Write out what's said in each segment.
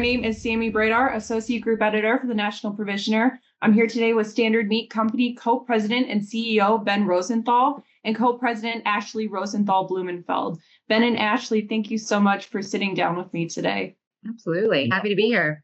name is Sammy Bradar, Associate Group Editor for the National Provisioner. I'm here today with Standard Meat Company Co-President and CEO Ben Rosenthal and Co-President Ashli Rosenthal Blumenfeld. Ben and Ashli, thank you so much for sitting down with me today. Absolutely. Happy to be here.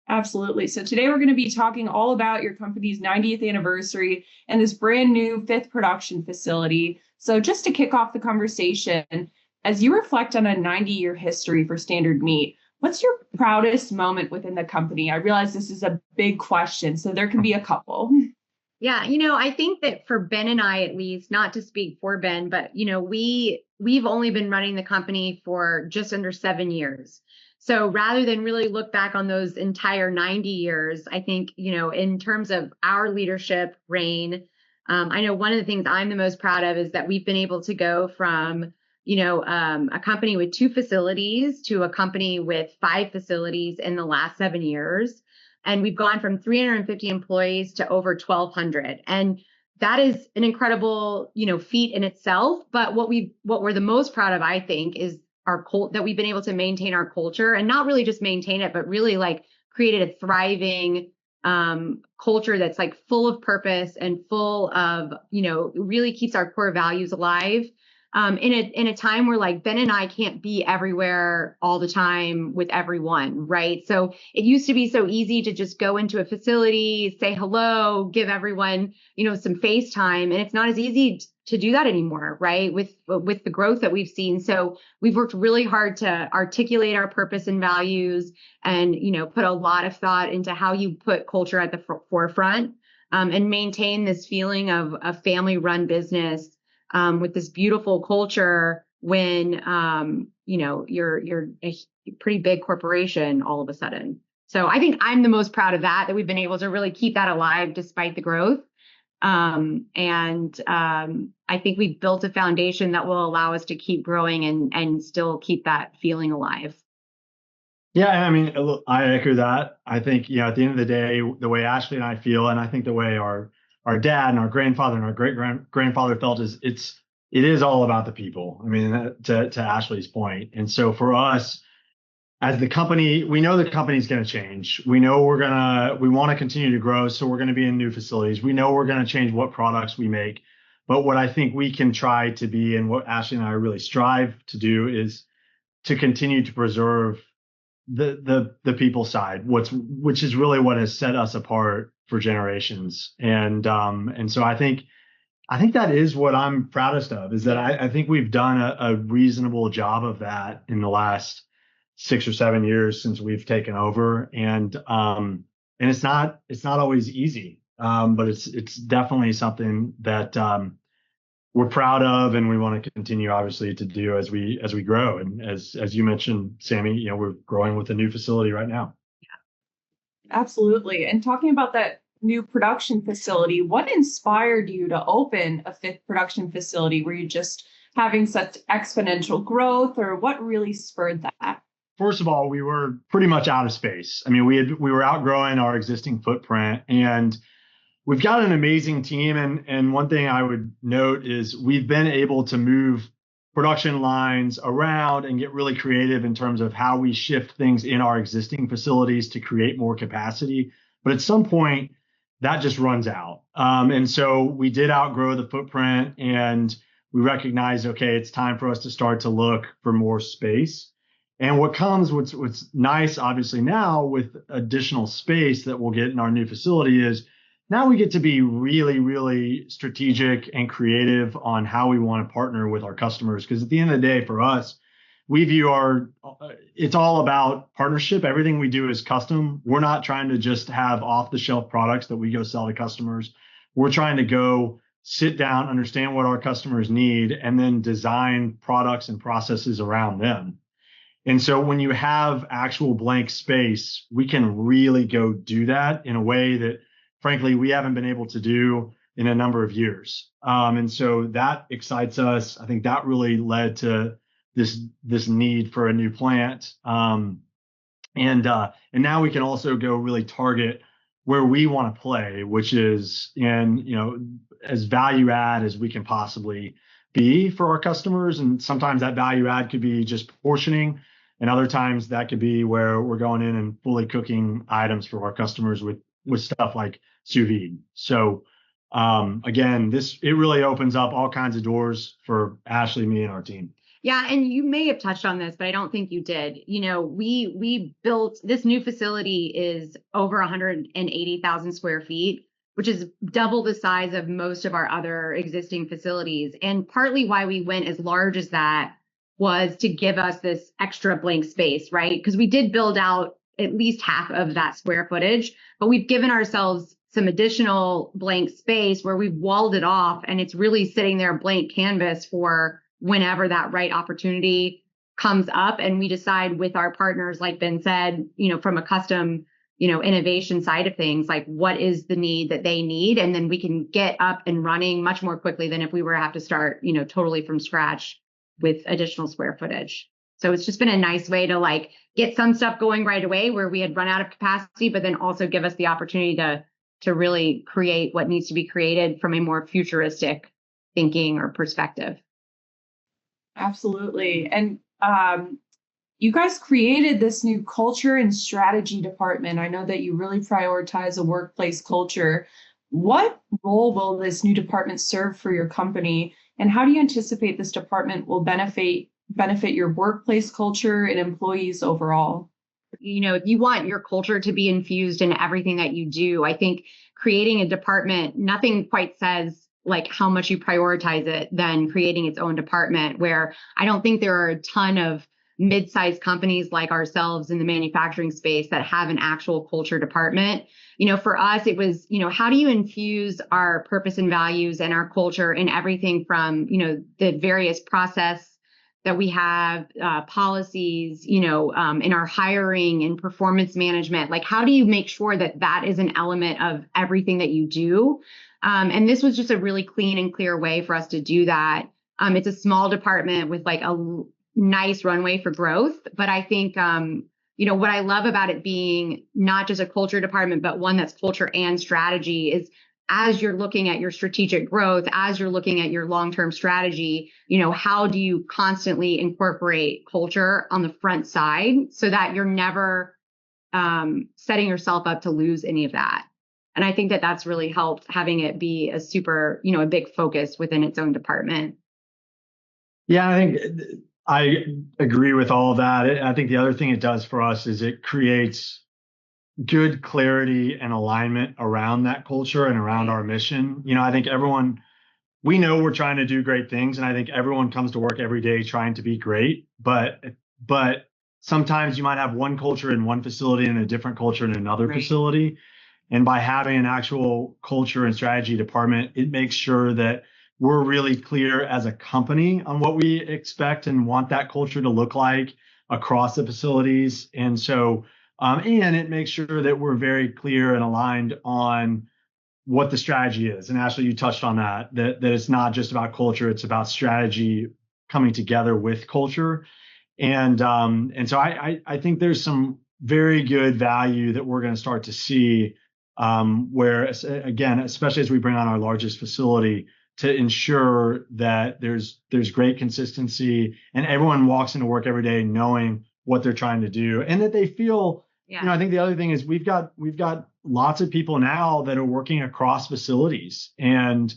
Absolutely. So today we're going to be talking all about your company's 90th anniversary and this brand new fifth production facility. So just to kick off the conversation, as you reflect on a 90-year history for Standard Meat, what's your proudest moment within the company? I realize this is a big question, so there can be a couple. Yeah, I think that for Ben and I, at least, not to speak for Ben, but, we've only been running the company for just under 7 years. So rather than really look back on those entire 90 years, I think, in terms of our leadership reign, I know one of the things I'm the most proud of is that we've been able to go from a company with 2 facilities to a company with 5 facilities in the last 7 years. And we've gone from 350 employees to over 1,200. And that is an incredible, feat in itself. But what we're the most proud of, I think, is our that we've been able to maintain our culture, and not really just maintain it, but really created a thriving culture that's full of purpose and full of, really keeps our core values alive. In a time where Ben and I can't be everywhere all the time with everyone, right? So it used to be so easy to just go into a facility, say hello, give everyone, some face time. And it's not as easy to do that anymore, right? With the growth that we've seen. So we've worked really hard to articulate our purpose and values and, put a lot of thought into how you put culture at the forefront, and maintain this feeling of a family-run business, with this beautiful culture when, you're a pretty big corporation all of a sudden. So I think I'm the most proud of that we've been able to really keep that alive despite the growth. I think we've built a foundation that will allow us to keep growing and still keep that feeling alive. Yeah, I mean, I echo that. I think, at the end of the day, the way Ashli and I feel, and I think the way our dad and our grandfather and our great-grandfather felt it is all about the people. I mean, to Ashli's point. And so for us as the company, we know the company's going to change. We know we want to continue to grow. So we're going to be in new facilities. We know we're going to change what products we make. But what I think we can try to be, and what Ashli and I really strive to do, is to continue to preserve the people side, which is really what has set us apart for generations. And so I think that is what I'm proudest of, is that I think we've done a reasonable job of that in the last 6 or 7 years since we've taken over. And it's not always easy, but it's definitely something that we're proud of, and we want to continue, obviously, to do as we grow. And as you mentioned, Sammy, we're growing with a new facility right now. Yeah, absolutely. And talking about that new production facility, what inspired you to open a 5th production facility? Were you just having such exponential growth, or what really spurred that? First of all, we were pretty much out of space. I mean, we were outgrowing our existing footprint, and we've got an amazing team. And one thing I would note is we've been able to move production lines around and get really creative in terms of how we shift things in our existing facilities to create more capacity. But at some point, that just runs out. And so we did outgrow the footprint, and we recognized, okay, it's time for us to start to look for more space. And what's nice, obviously, now with additional space that we'll get in our new facility is now we get to be really, really strategic and creative on how we want to partner with our customers. Because at the end of the day, for us, we view it's all about partnership. Everything we do is custom. We're not trying to just have off-the-shelf products that we go sell to customers. We're trying to go sit down, understand what our customers need, and then design products and processes around them. And so when you have actual blank space, we can really go do that in a way that, frankly, we haven't been able to do in a number of years. And so that excites us. I think that really led to this need for a new plant. And now we can also go really target where we want to play, which is in, as value add as we can possibly be for our customers. And sometimes that value add could be just portioning. And other times that could be where we're going in and fully cooking items for our customers with stuff like sous vide. So again, it really opens up all kinds of doors for Ashli, me, and our team. Yeah, and you may have touched on this, but I don't think you did. We built this new facility is over 180,000 square feet, which is double the size of most of our other existing facilities. And partly why we went as large as that was to give us this extra blank space, right? Because we did build out at least half of that square footage, but we've given ourselves some additional blank space where we've walled it off, and it's really sitting there blank canvas for whenever that right opportunity comes up. And we decide with our partners, like Ben said, from a custom, innovation side of things, like what is the need that they need. And then we can get up and running much more quickly than if we were to have to start, totally from scratch with additional square footage. So it's just been a nice way to like get some stuff going right away where we had run out of capacity, but then also give us the opportunity to really create what needs to be created from a more futuristic thinking or perspective. Absolutely. And you guys created this new culture and strategy department. I know that you really prioritize a workplace culture. What role will this new department serve for your company? And how do you anticipate this department will benefit your workplace culture and employees overall? If you want your culture to be infused in everything that you do, I think creating a department, nothing quite says like how much you prioritize it than creating its own department, where I don't think there are a ton of mid-sized companies like ourselves in the manufacturing space that have an actual culture department. For us, it was, how do you infuse our purpose and values and our culture in everything from, the various process that we have, policies, in our hiring and performance management. Like, how do you make sure that that is an element of everything that you do? And this was just a really clean and clear way for us to do that. It's a small department with like a nice runway for growth. But I think, what I love about it being not just a culture department, but one that's culture and strategy is as you're looking at your strategic growth, as you're looking at your long-term strategy, how do you constantly incorporate culture on the front side so that you're never setting yourself up to lose any of that? And I think that that's really helped having it be a super, a big focus within its own department. Yeah, I think I agree with all of that. I think the other thing it does for us is it creates good clarity and alignment around that culture and around our mission. I think we know we're trying to do great things, and I think everyone comes to work every day trying to be great, but sometimes you might have one culture in one facility and a different culture in another facility. And by having an actual culture and strategy department, it makes sure that we're really clear as a company on what we expect and want that culture to look like across the facilities. And so, and it makes sure that we're very clear and aligned on what the strategy is. And Ashli, you touched on that it's not just about culture, it's about strategy coming together with culture. And so I think there's some very good value that we're going to start to see where, again, especially as we bring on our largest facility, to ensure that there's great consistency and everyone walks into work every day knowing what they're trying to do and that they feel. I think the other thing is we've got lots of people now that are working across facilities, and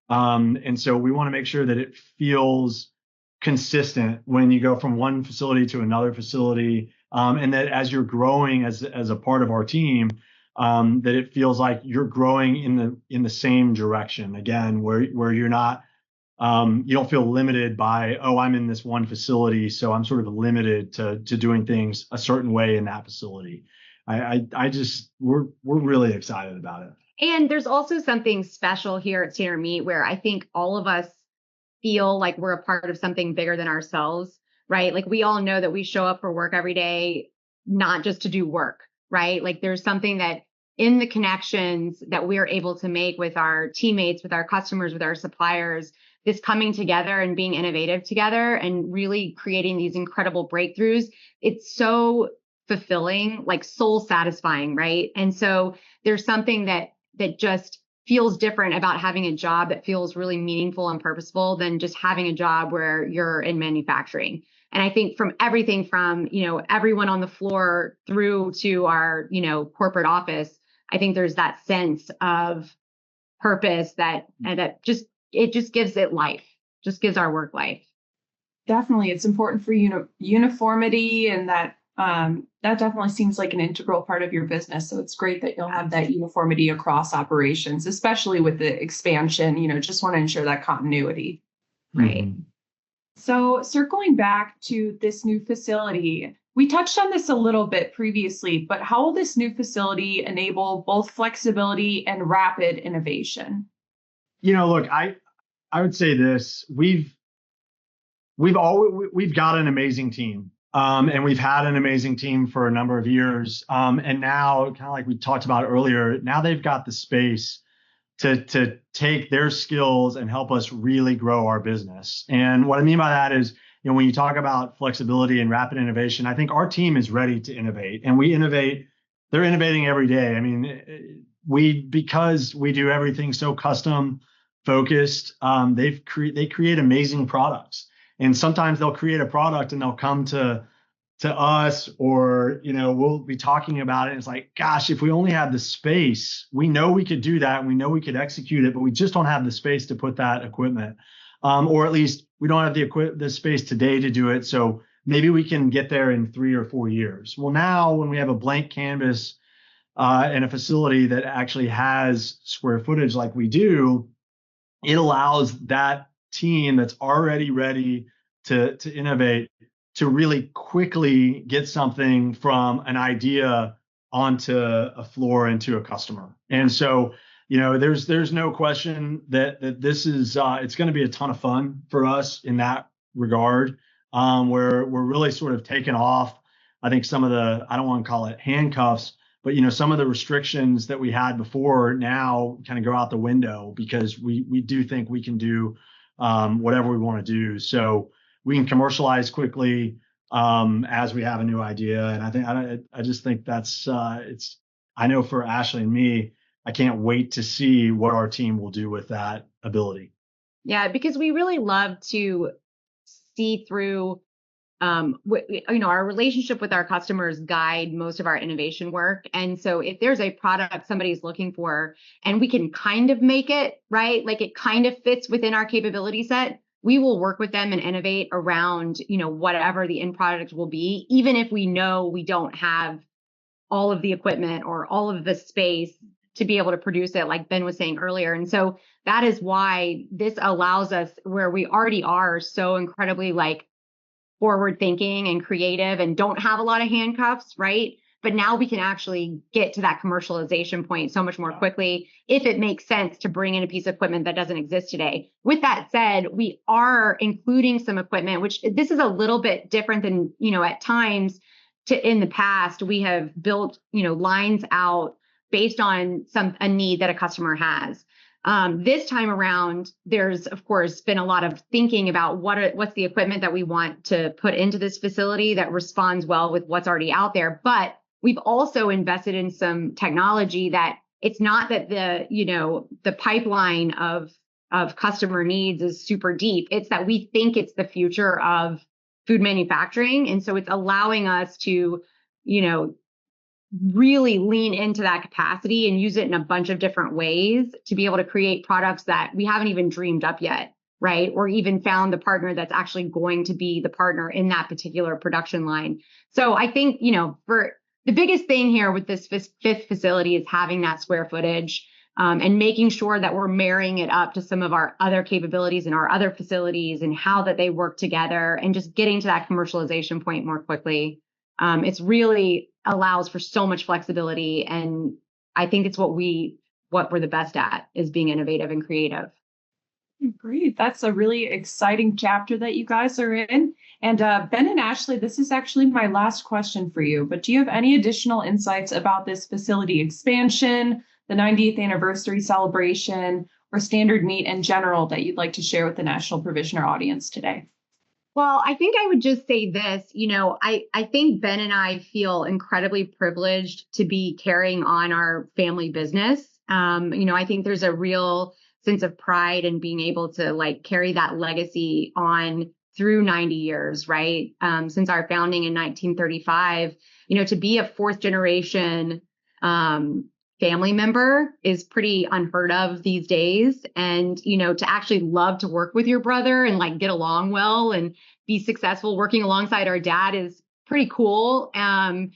so we want to make sure that it feels consistent when you go from one facility to another facility, and that as you're growing as a part of our team, that it feels like you're growing in the same direction again, where you're not, you don't feel limited by, I'm in this one facility, so I'm sort of limited to doing things a certain way in that facility. We're really excited about it. And there's also something special here at Standard Meat where I think all of us feel like we're a part of something bigger than ourselves, right? Like we all know that we show up for work every day, not just to do work, right? Like there's something that in the connections that we're able to make with our teammates, with our customers, with our suppliers, this coming together and being innovative together and really creating these incredible breakthroughs. It's so fulfilling, like soul satisfying, right? And so there's something that just feels different about having a job that feels really meaningful and purposeful than just having a job where you're in manufacturing. And I think from everything from, everyone on the floor through to our, corporate office, I think there's that sense of purpose and that it just gives it life, just gives our work life. Definitely. It's important for uniformity, and that definitely seems like an integral part of your business. So it's great that you'll have that uniformity across operations, especially with the expansion, just want to ensure that continuity. Right. Mm-hmm. So circling back to this new facility, we touched on this a little bit previously, but how will this new facility enable both flexibility and rapid innovation? Look, I would say this: we've got an amazing team, and we've had an amazing team for a number of years, and now, kind of like we talked about earlier, now they've got the space to take their skills and help us really grow our business. And what I mean by that is, when you talk about flexibility and rapid innovation, I think our team is ready to innovate, and we innovate. They're innovating every day. I mean, because we do everything so custom focused, they create amazing products. And sometimes they'll create a product and they'll come to us, or we'll be talking about it, and it's like, gosh, if we only had the space, we know we could do that and we know we could execute it, but we just don't have the space to put that equipment, or at least we don't have the space today to do it, so maybe we can get there in 3 or 4 years. Well, now when we have a blank canvas and a facility that actually has square footage like we do, it allows that team that's already ready to innovate to really quickly get something from an idea onto a floor into a customer. And so, there's no question that this is it's going to be a ton of fun for us in that regard. Where we're really sort of taking off, I think, some of the, I don't want to call it handcuffs, but some of the restrictions that we had before now kind of go out the window, because we do think we can do whatever we want to do. So we can commercialize quickly as we have a new idea. And I just think that's I know for Ashli and me, I can't wait to see what our team will do with that ability. Yeah, because we really love to see through our relationship with our customers guide most of our innovation work. And so if there's a product somebody's looking for and we can kind of make it, right, like it kind of fits within our capability set, we will work with them and innovate around, whatever the end product will be, even if we know we don't have all of the equipment or all of the space to be able to produce it, like Ben was saying earlier. And so that is why this allows us, where we already are so incredibly forward thinking and creative and don't have a lot of handcuffs, right? But now we can actually get to that commercialization point so much more quickly if it makes sense to bring in a piece of equipment that doesn't exist today. With that said, we are including some equipment, which this is a little bit different than, at times in the past, we have built, lines out based on a need that a customer has. This time around, there's, of course, been a lot of thinking about what's the equipment that we want to put into this facility that responds well with what's already out there. But we've also invested in some technology that it's not that the pipeline of customer needs is super deep. It's that we think it's the future of food manufacturing. And so it's allowing us to, really lean into that capacity and use it in a bunch of different ways to be able to create products that we haven't even dreamed up yet, right? Or even found the partner that's actually going to be the partner in that particular production line. So I think, for the biggest thing here with this fifth facility is having that square footage and making sure that we're marrying it up to some of our other capabilities in our other facilities and how that they work together and just getting to that commercialization point more quickly. It's really allows for so much flexibility. And I think it's what we're the best at, is being innovative and creative. Great. That's a really exciting chapter that you guys are in. And Ben and Ashli, this is actually my last question for you, but do you have any additional insights about this facility expansion, the 90th anniversary celebration, or standard meat in general that you'd like to share with the National Provisioner audience today? Well, I think I would just say this, I think Ben and I feel incredibly privileged to be carrying on our family business. I think there's a real sense of pride in being able to carry that legacy on through 90 years, right? Since our founding in 1935, to be a fourth generation family member is pretty unheard of these days. And, to actually love to work with your brother and like get along well and be successful working alongside our dad is pretty cool. And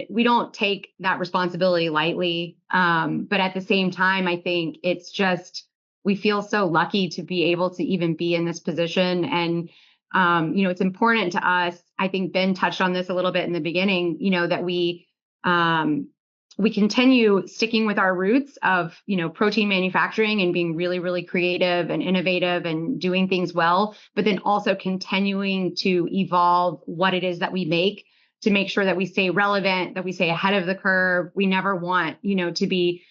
we don't take that responsibility lightly. But at the same time, I think it's just, we feel so lucky to be able to even be in this position. And, it's important to us. I think Ben touched on this a little bit in the beginning, that we continue sticking with our roots of, protein manufacturing and being really, really creative and innovative and doing things well, but then also continuing to evolve what it is that we make to make sure that we stay relevant, that we stay ahead of the curve. We never want, to be,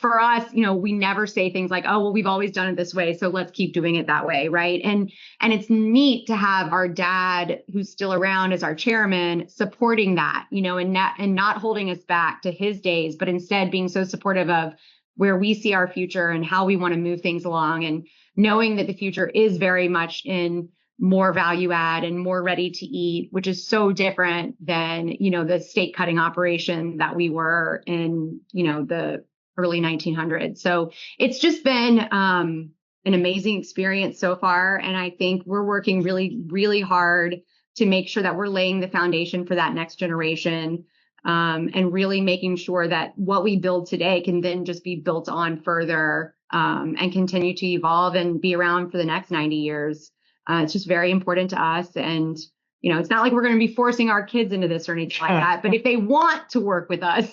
for us, we never say things like, oh, well, we've always done it this way, so let's keep doing it that way. Right. And it's neat to have our dad, who's still around as our chairman, supporting that, and not holding us back to his days, but instead being so supportive of where we see our future and how we want to move things along, and knowing that the future is very much in more value add and more ready to eat, which is so different than, the steak cutting operation that we were in, the early 1900s. So it's just been an amazing experience so far. And I think we're working really, really hard to make sure that we're laying the foundation for that next generation, and really making sure that what we build today can then just be built on further, and continue to evolve and be around for the next 90 years. It's just very important to us. And, it's not like we're going to be forcing our kids into this or anything like that. But if they want to work with us,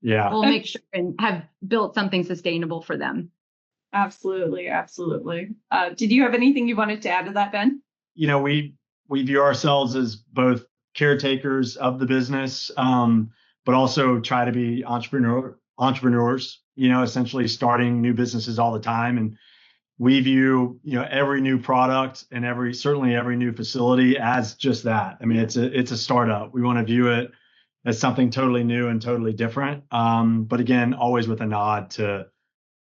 we'll make sure and have built something sustainable for them. Absolutely. Absolutely. Did you have anything you wanted to add to that, Ben? We view ourselves as both caretakers of the business, but also try to be entrepreneurs, essentially starting new businesses all the time. And we view, every new product and certainly every new facility as just that. I mean, it's a startup. We want to view it as something totally new and totally different. But again, always with a nod to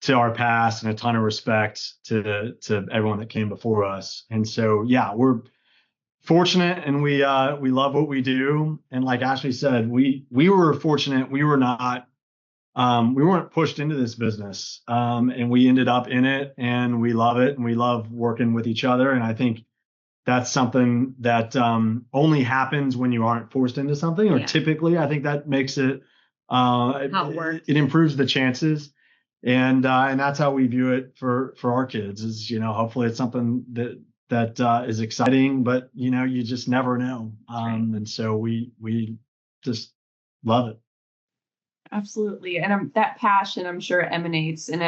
our past and a ton of respect to everyone that came before us. And so, yeah, we're fortunate and we love what we do. And like Ashli said, we were fortunate. We were not. We weren't pushed into this business, and we ended up in it, and we love it, and we love working with each other. And I think that's something that only happens when you aren't forced into something, or typically, I think that makes it, it improves the chances. And that's how we view it for our kids is, hopefully it's something that is exciting, but you just never know. And so we just love it. Absolutely. And that passion, I'm sure, emanates in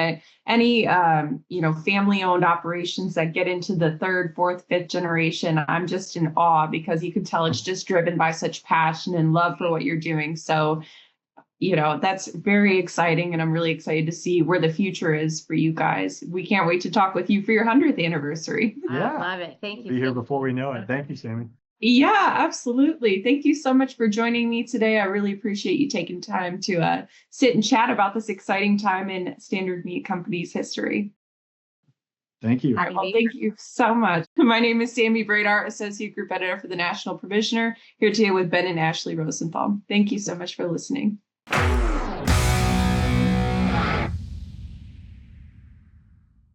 any family-owned operations that get into the third, fourth, fifth generation. I'm just in awe because you can tell it's just driven by such passion and love for what you're doing. So, that's very exciting. And I'm really excited to see where the future is for you guys. We can't wait to talk with you for your 100th anniversary. Yeah. I love it. Thank you. Be here before we know it. Thank you, Sammy. Yeah, absolutely. Thank you so much for joining me today. I really appreciate you taking time to sit and chat about this exciting time in Standard Meat Company's history. Thank you. All right, well, thank you so much. My name is Sammy Bradar, Associate Group Editor for the National Provisioner, here today with Ben and Ashli Rosenthal. Thank you so much for listening.